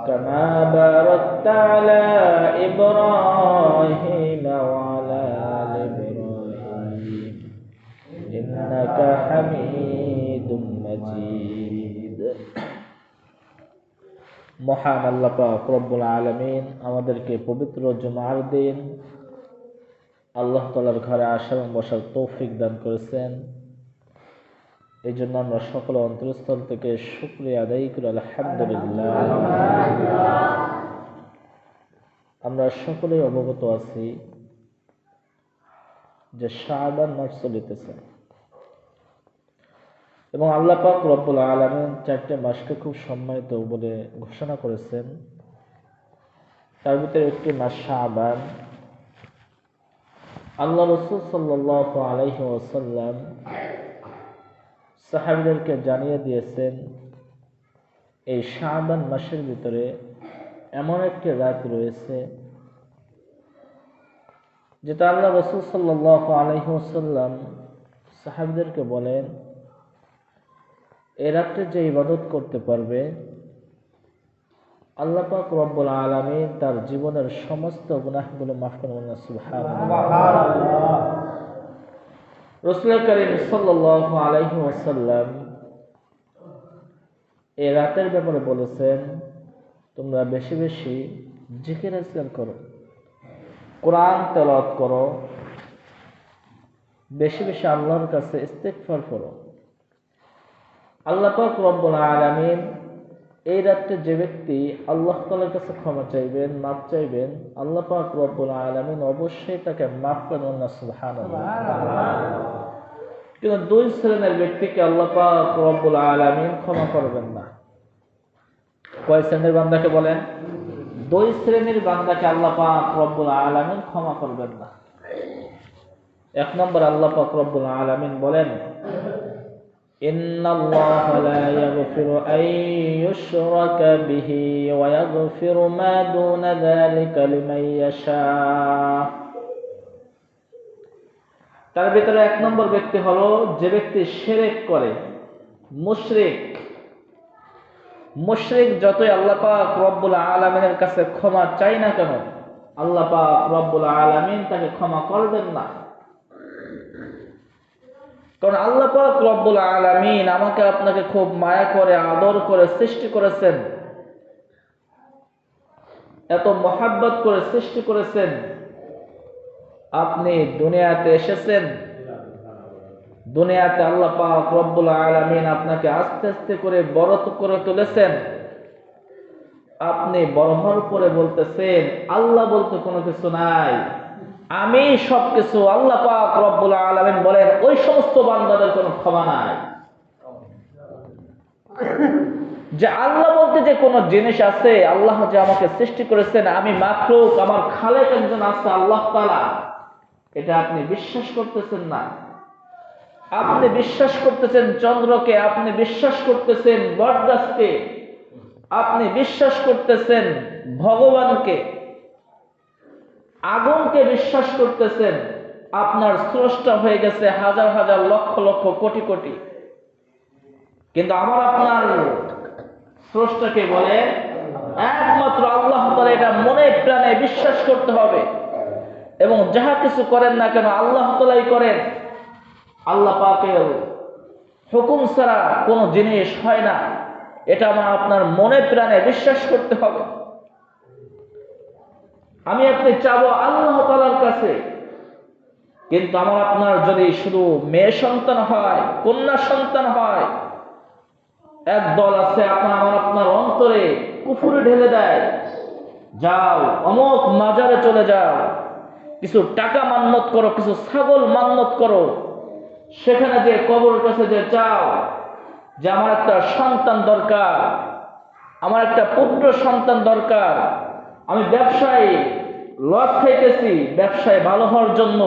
كما باركت على إبراهيم وعلى آل إبراهيم إنك حميد مجيد। মহান আল্লাহ পাক রব্বুল আলামিন আমাদেরকে পবিত্র জুমার দিন আল্লাহ তাআলার ঘরে আসার এবং বসার তৌফিক দান করেছেন। এই জন্য আমরা সকলে অন্তরস্থল থেকে শুকরিয়া আদায় করি, আলহামদুলিল্লাহ। আমরা সকলেই অবগত আছি যে শাবান মাস চলিতেছে এবং আল্লাহ পাক রব্বুল আলামিন 4টি মাসকে খুব সম্মানিত বলে ঘোষণা করেছেন। তার ভিতরে একটি মাস শাবান। আল্লাহ রাসূল সাল্লাল্লাহু আলাইহি ওয়াসাল্লাম সাহাবীদেরকে জানিয়ে দিয়েছেন এই শাবান মাসের ভিতরে এমন একটি রাত রয়েছে যেটা আল্লাহ রাসূল সাল্লাল্লাহু আলাইহি ওয়াসাল্লাম সাহাবীদেরকে বলেন, এই রাত্রে যে ইবাদত করতে পারবে আল্লাহ পাক রব্বুল আলামিন তার জীবনের সমস্ত গুনাহগুলো মাফ করবেন। সুবহানাল্লাহ। রাসূল করিম সাল্লাল্লাহু আলাইহি ওয়াসাল্লাম এই রাতের ব্যাপারে বলেছেন, তোমরা বেশি বেশি জিকির আজকার করো, কোরআন তেলাওয়াত করো, বেশি বেশি আল্লাহর কাছে ইস্তিগফার করো। আল্লাহ পাক রব্বুল আলামিন এই রাতে যে ব্যক্তি আল্লাহ তাআলার কাছে ক্ষমা চাইবেন, মাফ চাইবেন, আল্লাহ পাক রব্বুল আলামিন অবশ্যই তাকে মাফ করবেন না। সুবহানাল্লাহ। কিন্তু দুই শ্রেণীর ব্যক্তিকে আল্লাহ পাক রব্বুল আলামিন ক্ষমা করবেন না। কয় শ্রেণীর বান্দাকে বলেন? দুই শ্রেণীর বান্দাকে আল্লাহ পাক রব্বুল আলামিন ক্ষমা করবেন না। এক নম্বর, আল্লাহ পাক রব্বুল আলামিন বলেন, ইন্নাল্লাহা লা ইয়াগফিরু আন ইউশরাকা বিহি ওয়া ইয়াগফিরু মা দুনা যালিকা লিমান ইয়াশা। তার ভিতরে এক নম্বর ব্যক্তি হলো যে ব্যক্তি শিরক করে, মুশরিক। মুশরিক যতই আল্লাহ পাক রব্বুল আলামিনের কাছে ক্ষমা চাই না কেন, আল্লাহ পাক রব্বুল আলামিন তাকে ক্ষমা করবেন না। কারণ আল্লাহ পাক রব্বুল আলামিন আমাকে আপনাকে খুব মায়া করে, আদর করে সৃষ্টি করেছেন, এত মহাব্বত করে সৃষ্টি করেছেন। আপনি দুনিয়াতে এসেছেন, দুনিয়াতে আল্লাহ পাক রব্বুল আলামিন আপনাকে আস্তে আস্তে করে বড় করে তুলেছেন। আপনি বড় হওয়ার পরে বলতেছেন আল্লাহ বলতে কোনো কিছু নাই, আমি সবকিছু। আল্লাহ পাক রব্বুল আলামিন বলেন ওই সমস্ত বান্দাদের কোনো ক্ষমা নাই। যে আল্লাহ বলতে যে কোনো জিনিস আছে, আল্লাহ যে আমাকে সৃষ্টি করেছেন, আমি মাখলুক, আমার খালেক একজন আছে আল্লাহ তাআলা, এটা আপনি বিশ্বাস করতেছেন না। আপনি বিশ্বাস করতেছেন চন্দ্রকে, আপনি বিশ্বাস করতেছেন বটগাছকে, আপনি বিশ্বাস করতেছেন ভগবানকে, আগুনকে বিশ্বাস করতেছেন। আপনার স্রষ্টা হয়ে গেছে হাজার হাজার লক্ষ লক্ষ কোটি কোটি, কিন্তু আমার আপনার স্রষ্টাকে বলে একমাত্র আল্লাহ তাআলা। এটা মনে প্রাণে বিশ্বাস করতে হবে এবং যাহা কিছু করেন না কেন আল্লাহ তাআলাই করেন। আল্লাহ পাকের হুকুম ছাড়া কোনো জিনিস হয় না, এটা আমার আপনার মনে প্রাণে বিশ্বাস করতে হবে। আমি আপনি চাবো আল্লাহ তাআলার কাছে, কিন্তু আমার আপনার যদি শুধু মেয়ে সন্তান হয়, কন্যা সন্তান হয়, এক দল আছে আমার আপনার অন্তরে কুফুরি ঢেলে দেয়, যাও অমুক মাজারে চলে যাও, কিছু টাকা মান্নত করো, কিছু ছাগল মান্নত করো, সেখানে যে কবরের কাছে যে চাও যে আমার একটা সন্তান দরকার, আমার একটা পুত্র সন্তান দরকার, আমি ব্যবসায় লস খাইতেছি, ব্যবসায় ভালো হওয়ার জন্য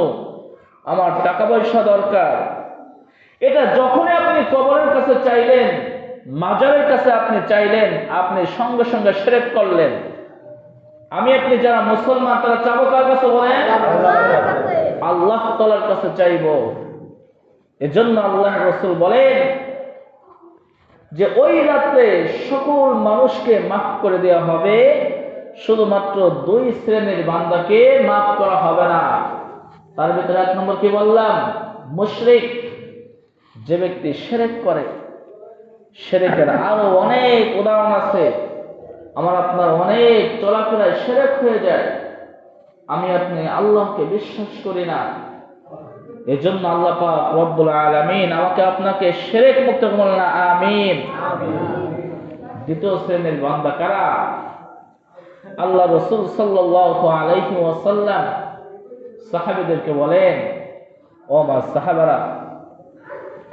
আমার টাকা পয়সা দরকার। এটা যখনই আপনি কবরের কাছে চাইলেন, মাজারের কাছে আপনি চাইলেন, আপনি সঙ্গে সঙ্গে শিরক করলেন। আমি আপনি যারা মুসলমান তারা চাবো কার কাছে বলেন? আল্লাহ তাআলার কাছে চাইবো। এজন্য আল্লাহ রাসূল বলেন যে ওই রাত্রে সকল মানুষকে মাফ করে দেওয়া হবে, শুধুমাত্র 2 শ্রেণীর বান্দাকে মাফ করা হবে না। তার ভিতরে 1 নম্বর কি বললাম? মুশরিক, যে ব্যক্তি শিরক করে। শিরকের আরো অনেক উদাহরণ আছে। আমার আপনার অনেক চলাফেরায় শিরক হয়ে যায়, আমি আপনি আল্লাহকে বিশ্বাস করি না। এজন্য আল্লাহ পাক রব্বুল আলামিন আমাকে আপনাকে শিরক মুক্ত করুন না, আমিন। দ্বিতীয় শ্রেণীর বান্দা কারা? আল্লাহ রাসূল সাল্লাল্লাহু আলাইহি ওয়াসাল্লাম সাহাবীদেরকে বলেন, ও আমার সাহাবারা,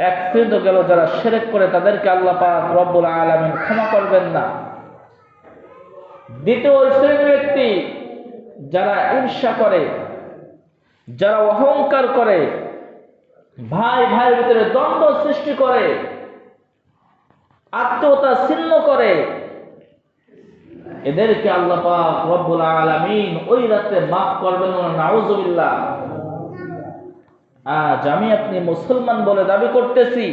এক শ্রেণী গেল যারা শিরক করে, তাদেরকে আল্লাহ পাক রব্বুল আলামিন ক্ষমা করবেন না। দ্বিতীয় শ্রেণীর ব্যক্তি যারা ঈর্ষা করে, যারা অহংকার করে, ভাই ভাইয়ের ভিতরে দ্বন্দ্ব সৃষ্টি করে, আত্মীয়তা ছিন্ন করে, এদেরকে আল্লাহ পাক রব্বুল আলামিন ওই রাতে মাফ করবেন না, নাউযুবিল্লাহ। আজ আমি আপনি মুসলমান বলে দাবি করতেছি,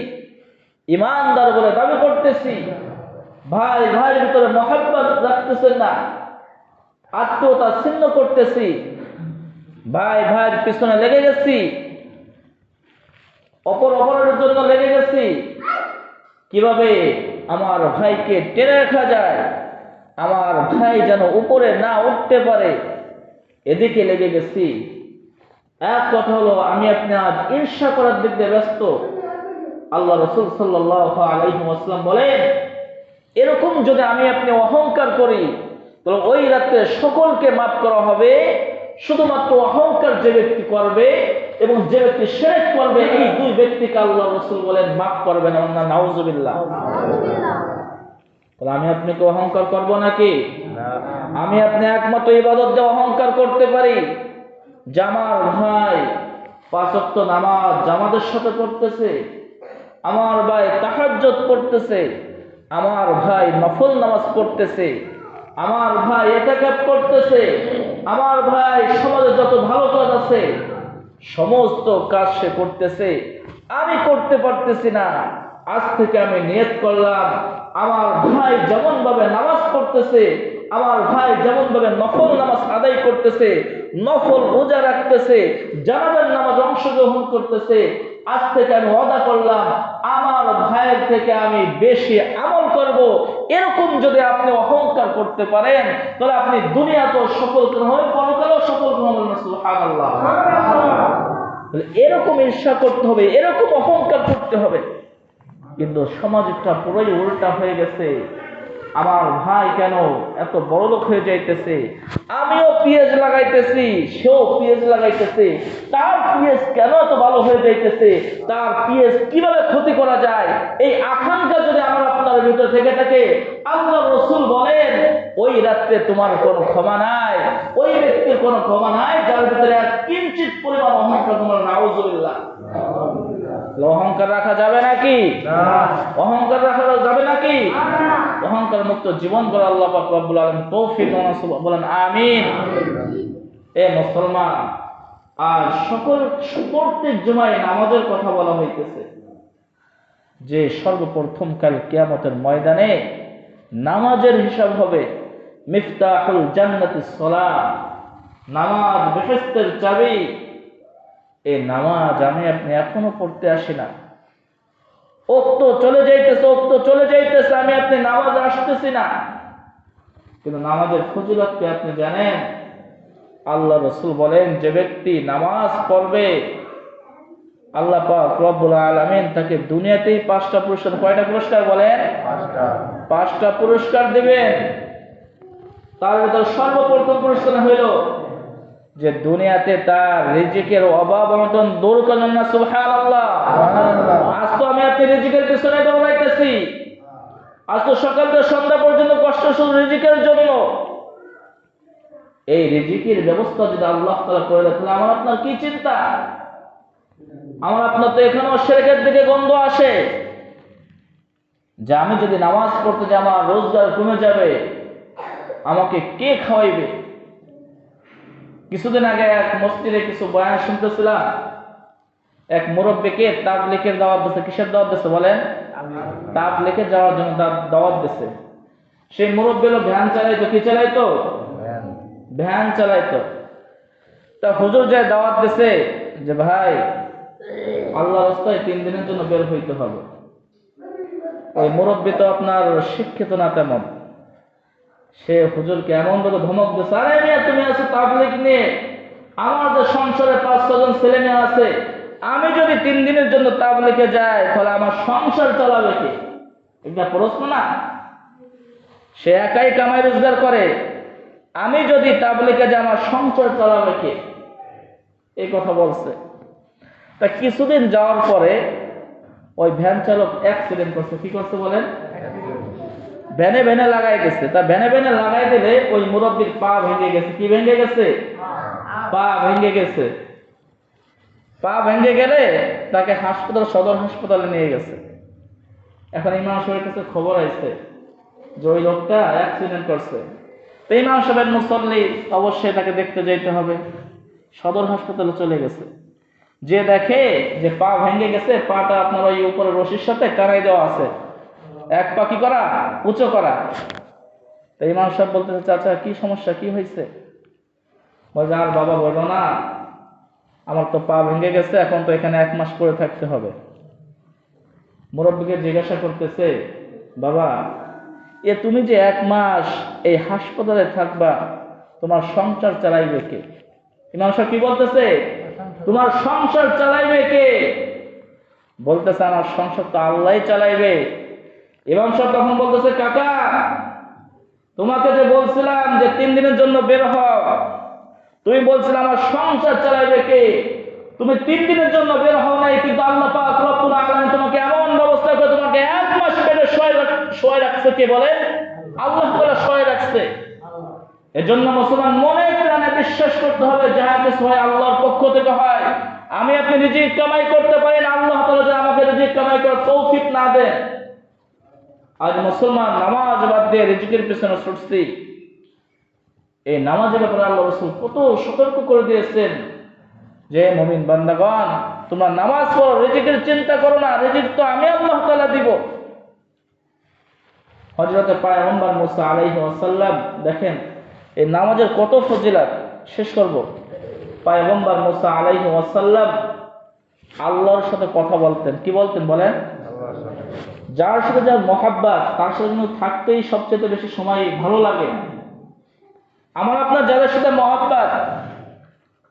ইমানদার বলে দাবি করতেছি, ভাই ভাইয়ের ভিতরে মহব্বত রাখতেছেন না, আত্মীয়তা ছিন্ন করতেছি, ভাই ভাইয়ের পিছনে লেগে গেছি, অপরের জন্য লেগে গেছি, কিভাবে আমার ভাইকে টেনে রাখা যায়, আমার ভাই যেন উপরে না উঠতে পারে, এদিকে লেগে গেছি। এক কথা হলো, আমি আপনি আজ ঈর্ষা করার দিক দিয়ে ব্যস্ত। আল্লাহ রাসূল সাল্লাল্লাহু আলাইহি ওয়াসাল্লাম বলেন, এরকম যদি আমি আপনি অহংকার করি, তাহলে ওই রাতে সকলকে মাফ করা হবে, শুধুমাত্র অহংকার যে ব্যক্তি করবে এবং যে ব্যক্তি শিরক করবে, এই 2 ব্যক্তিকে আল্লাহ রাসূল বলেন মাফ করবেন না, নাউযুবিল্লাহ। তাহলে আমি আপনি কি অহংকার করব নাকি? আমি আপনি একমাত্র ইবাদত দিয়ে অহংকার করতে পারি যে আমার ভাই 5 ওয়াক্ত নামাজ জামাতের সাথে পড়তেছে, আমার ভাই তাহাজ্জুদ পড়তেছে, আমার ভাই নফল নামাজ পড়তেছে, আমার ভাই ইতিকাফ করতেছে, আমার ভাই সমাজে যত ভালো কাজ আছে সমস্ত কাজ সে করতেছে, আমি করতে পারতেছি না। আজ থেকে আমি নিয়ত করলাম, আমার ভাই যেমন ভাবে নামাজ পড়তেছে, আমার ভাই যেমন ভাবে নফল নামাজ আদায় করতেছে, নফল রোজা রাখতেছে, জানাজার নামাজ অংশগ্রহণ করতেছে, আজ থেকে আমি ওয়াদা করলাম আমার ভাইয়ের থেকে আমি বেশি আমল করব। এরকম যদি আপনি অহংকার করতে পারেন, তাহলে আপনি দুনিয়াতেও সফল হবেন, পরকালেও সফল হবেন। সুবহানাল্লাহ। তাহলে এরকম ঈর্ষা করতে হবে, এরকম অহংকার করতে হবে। কিন্তু সমাজটা পুরোই উল্টা হয়ে গেছে। আমার ভাই কেন এত বড় লোক হয়ে যাইতেছে, আমিও পিএইচ লাগাইতেছি, সেও পিএইচ লাগাইতেছে, তার পিএইচ কেন এত ভালো হয়ে যাইতেছে, তার পিএইচ কিভাবে ক্ষতি করা যায়, এই আকাঙ্ক্ষা যদি আমার আপনার ভিতর থেকে থাকে, আল্লাহ রাসূল বলেন ওই রাত্রে তোমার কোনো ক্ষমা নাই, ওই ব্যক্তির কোনো ক্ষমা নাই যার ভিতরে এক কিঞ্চিত পরিমাণ অহংকার, তোমার নাউযুবিল্লাহ। অহংকার রাখা যাবে নাকি? অহংকার রাখা যাবে নাকি? অহংকার মুক্ত জীবন করে আল্লাহ পাক রব্বুল আলামিন তৌফিক দান করুন, বলেন আমিন। এ মুসলমান, আর প্রত্যেক জুমায় নামাজের কথা বলা হইতেছে যে সর্বপ্রথম কাল কিয়ামতের ময়দানে নামাজের হিসাব হবে। মিফতাহুল জান্নাতিস সালাহ, নামাজ বেহেশতের চাবি। এই নামাজ আমি আপনি এখনো পড়তে আসি না। ওক্ত চলে যাইতেছে, আমি আপনি নামাজ আসতেছি না। কিন্তু নামাজের ফজিলত কি আপনি জানেন? আল্লাহ রাসূল বলেন, যে ব্যক্তি নামাজ পড়বে আল্লাহ পাক রব্বুল আলামিন তাকে দুনিয়াতেই 5টা পুরস্কার, কয়টা পুরস্কার বলেন? 5টা পুরস্কার দিবেন। তার ভিতর সর্বপ্রথম পুরস্কার হইল যে দুনিয়াতে তার রিজিকের অভাব অনটন দূর করলেন না। সুবহানাল্লাহ। আজ তো আমি আপনি রিজিকের পিছনে দৌড়াইতেছি, আজ তো সকাল থেকে সন্ধ্যা পর্যন্ত কষ্ট শুধু রিজিকের জন্য। এই রিজিকের ব্যবস্থা যদি আল্লাহ তাআলা করে দেন, তাহলে আমার আপনার কি চিন্তা? আমার আপনার তো এখানেও শিরকের দিকে গন্ধ আসে যে আমি যদি নামাজ পড়তে যাই আমার রোজগার কমে যাবে, আমাকে কে খাওয়াইবে? কিছুদিন আগে এক মসজিদে কিছু বয়ান শুনতেছিলাম, এক মুরব্বীকে তাবলীগের দাওয়াত দিচ্ছে। কিসের দাওয়াত দিচ্ছে বলেন? তাবলীগে যাওয়ার জন্য দাওয়াত দিছে। সেই মুরব্বী লোক ভ্যান চালাইতো, কি চালাইতো? ভ্যান চালাইতো। তা হুজুর যায় দাওয়াত দিছে যে ভাই আল্লাহর রাস্তায় 3 দিনের জন্য বের হইতে হবে। ওই মুরব্বী তো আপনার শিক্ষিত না তেমন, সে হুজুরকে এমন ভাবে ধমক দিচ্ছে, আরে মিয়া তুমি আছো তাবলীগ নিয়ে, আমার যে সংসারে 5-6 জন ছেলে মেয়ে আছে, আমি যদি 3 দিনের জন্য তাবলীগে যাই তাহলে আমার সংসার চালাবে কে? এটা প্রশ্ন না? সে একাই কামাই রোজগার করে, আমি যদি তাবলীগে যাই আমার সংসার চালাবে কে? এই কথা বলছে। তা কিছুদিন যাওয়ার পরে ওই ভ্যান চালক অ্যাক্সিডেন্ট করছে। কি করছে বলেন? ভ্যানে ভ্যানে লাগাই গেছে। তা ভ্যানে ভ্যানে লাগাই দিলে ওই মুরব্বীর পা ভেঙে গেছে। কি ভেঙে গেছে? পা ভেঙে গেছে। পা ভেঙে গেলে তাকে সদর হাসপাতালে নিয়ে গেছে। এখন ইমাম সাহেবের কাছে খবর আইছে যে ওই লোকটা অ্যাক্সিডেন্ট করছে। তো ইমাম সাহেবের মুসল্লি, অবশ্যই তাকে দেখতে যেতে হবে। সদর হাসপাতালে চলে গেছে, যে দেখে যে পা ভেঙে গেছে, পাটা আপনার ওই উপরে রশির সাথে টানাই দেওয়া আছে, এক পা কি করা? উঁচু করা। তো ইমাম সাহেব বলতেছে, চাচা কি সমস্যা, কি হয়েছে? বলছে, আর বাবা বলো না, আমার তো পা ভেঙে গেছে, এখন তো এখানে 1 মাস পরে থাকতে হবে। মুরব্বীকে জিজ্ঞাসা করতেছে, বাবা তুমি যে 1 মাস এই হাসপাতালে থাকবা, তোমার সংসার চালাইবে কে? ইমাম সাহেব কি বলতেছে? তোমার সংসার চালাইবে কে? বলতেছে, আমার সংসার তো আল্লাহই চালাইবে। ইমাম সাহেব তখন বলতেছে, কাকা তোমাকে যে বলছিলাম যে 3 দিনের জন্য বের হও, তুমি বলছিলে আমার সংসার চালাইবে কে? তুমি 3 দিনের জন্য বের হও নাই, কিন্তু আল্লাহ পাক রব্বুল আলামিন তোমাকে এমন ব্যবস্থা করে তোমাকে 1 মাস পেটে শোয় রাখছে। কে বলে? আল্লাহ তাআলা শোয় রাখছে। এজন্য মুসলমান মনে প্রাণে বিশ্বাস করতে হবে, যাহা কিছু হয় আল্লাহর পক্ষ থেকে হয়। আমি আপনি রিজিক কামাই করতে পারি না, আল্লাহ তাআলা যে আমাকে রিজিক কামাই করার তৌফিক না দেন। আজ মুসলমান নামাজ বাদ দিয়ে রিজিকের পিছনে ছুটছি। এই নামাজের ব্যাপারে আল্লাহ রাসূল কত সতর্ক করে দিয়েছেন যে মুমিন বান্দাগণ, তোমরা নামাজ পড়ো, রিজিকের চিন্তা করো না, রিজিক তো আমি আল্লাহ তাআলা দিব। হযরত পয়গম্বর মুসা আলাইহিস সালাম, দেখেন এই নামাজের কত ফজিলত। শেষ করব। পয়গম্বর মুসা আলাইহিস সালাম আল্লাহর সাথে কথা বলতেন। কি বলতেন বলেন? যার সাথে যার মহাব্বত, তার সাথে থাকতেই সবচেয়ে বেশি সময় ভালো লাগে। আমার আপনার যাদের সাথে মহাব্বত,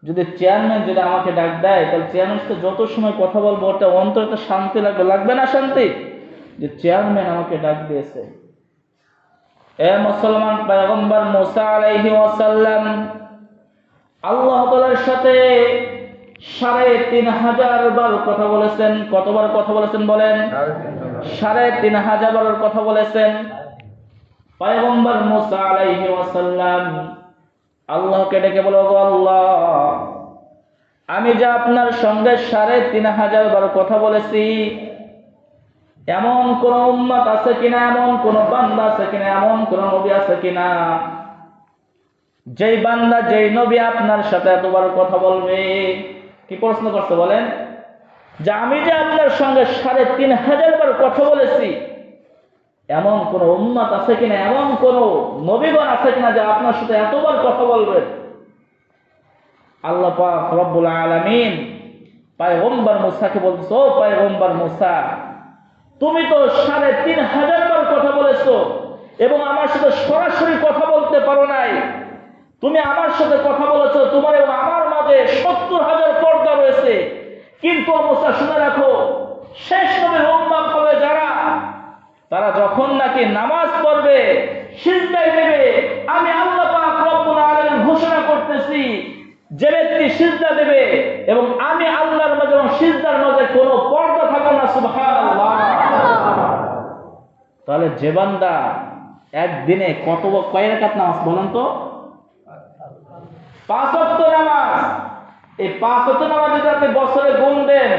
যদি চেয়ারম্যান যদি আমাকে ডাক দেয়, তাহলে চেয়ারম্যানের সাথে যত সময় কথা বলবো, ওটা অন্তরে একটা শান্তি লাগবে। লাগবে না শান্তি? যে চেয়ারম্যান আমাকে ডাক দিয়েছে। এ মুসলমান, পয়গম্বর মুসা আলাইহিস সালাম আল্লাহ তাআলার সাথে ৩৫০০ বার কথা বলেছেন। কতবার কথা বলেছেন বলেন? ৩৫০০ বার কথা বলেছেন। পয়গম্বর মুসা আলাইহিস সালাম আল্লাহকে ডেকে বলো, গো আল্লাহ, আমি যে আপনার সঙ্গে ৩৫০০ বার কথা বলেছি, এমন কোন উম্মত আছে কিনা, এমন কোন বান্দা আছে কিনা, এমন কোন নবী আছে কিনা, যেই বান্দা যেই নবী আপনার সাথে এতবার কথা বলবে? কি প্রশ্ন করছে বলেন? যে আমি যে আপনার সঙ্গে ৩৫০০ বার কথা বলেছি, এমন কোন উম্মত আছে কিনা, এমন কোন নবীগণ আছে কিনা যে আপনার সাথে এতবার কথা বলবেন? আল্লাহ পাক রব্বুল আলামিন পয়গম্বর মুসাকে বলতেছে, ও পয়গম্বর মুসা, তুমি তো ৩৫০০ বার কথা বলেছো এবং আমার সাথে সরাসরি কথা বলতে পারো নাই। তুমি আমার সাথে কথা বলেছো, তোমার এবং আমার মাঝে ৭০,০০০ পর্দা রয়েছে। কিন্তু মুসা শুনে রাখো, শেষ নবীর উম্মত হবে যারা, তারা যখন নাকি নামাজ পড়বে, সিজদায় দেবে, আমি আল্লাহ পাক রব্বুল আলামিন ঘোষণা করতেছি, যে ব্যক্তি সিজদা দেবে এবং আমি আল্লাহর মাঝে এবং সিজদার মাঝে কোনো পর্দা থাকবে না। সুবহানাল্লাহ। তাহলে যে বান্দা একদিনে কয় রাকাত নামাজ বলেন তো? 5 ওয়াক্ত নামাজ। এই 5 ওয়াক্ত নামাজ যদি আপনি বছরে গুণ দেন,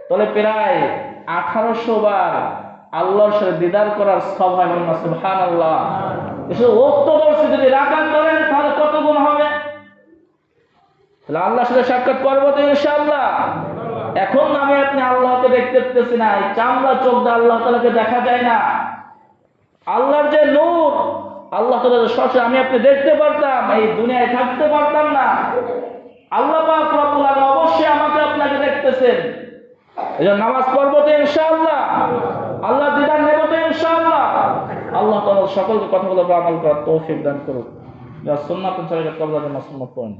তাহলে প্রায় 1800 বার আল্লাহর সাথে দিদার করার সওয়াব হয়। বলেন সুবহানাল্লাহ। এসব ওয়াক্ত বলছি, যদি রাকাত ধরেন তাহলে কত গুণ হবে? তাহলে আল্লাহর সাথে সাক্ষাৎ করবো তো ইনশাআল্লাহ। এখন আমি আপনি আল্লাহকে দেখতে পেতেছি না, এই চামড়া চোখ দিয়ে আল্লাহ তাআলাকে দেখা যায় না। আল্লাহর যে নূর, আল্লাহ তাআলার সরাসরি আমি আপনি দেখতে পারতাম, এই দুনিয়ায় থাকতে পারতাম না। আল্লাহ পাক রব্বুল আলামিন অবশ্যই আমাকে আপনাকে দেখতেছেন। এজন্য নামাজ পড়বো তো ইনশাআল্লাহ, আল্লাহ দিদার নেব তো ইনশাআল্লাহ। আল্লাহ তাআলা সকলকে কথাগুলো আমল করার তৌফিক দান করুক। যা সুন্নাত অনুসারে কবুল করে মাসুম পড়েন।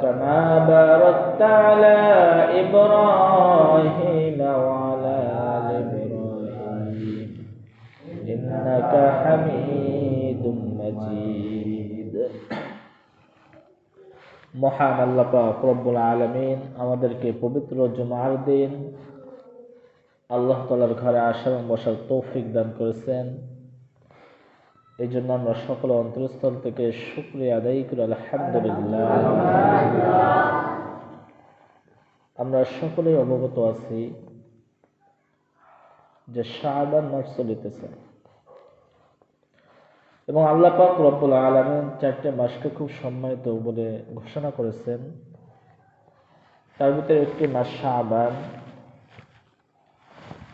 كما باركت على إبراهيم وعلى آل إبراهيم إنك حميد مجيد। মহান আল্লাহ পাক রব্বুল আলামিন আমাদেরকে পবিত্র জুমার দিন আল্লাহ তাআলার ঘরে আসার এবং বসার তৌফিক দান করেছেন। এই জন্য আমরা সকলে অন্তরস্থল থেকে শুকরিয়া আদায় করি আলহামদুলিল্লাহ। আমরা সকলেই অবগত আছি যে শাবান মাস চলিতেছে এবং আল্লাহ পাক রব্বুল আলামিন 4টে মাসকে খুব সম্মানিত বলে ঘোষণা করেছেন। তার ভিতরে একটি মাস শাবান।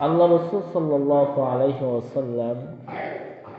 আল্লাহ রাসূল সাল্লাল্লাহু আলাইহি ওয়াসাল্লাম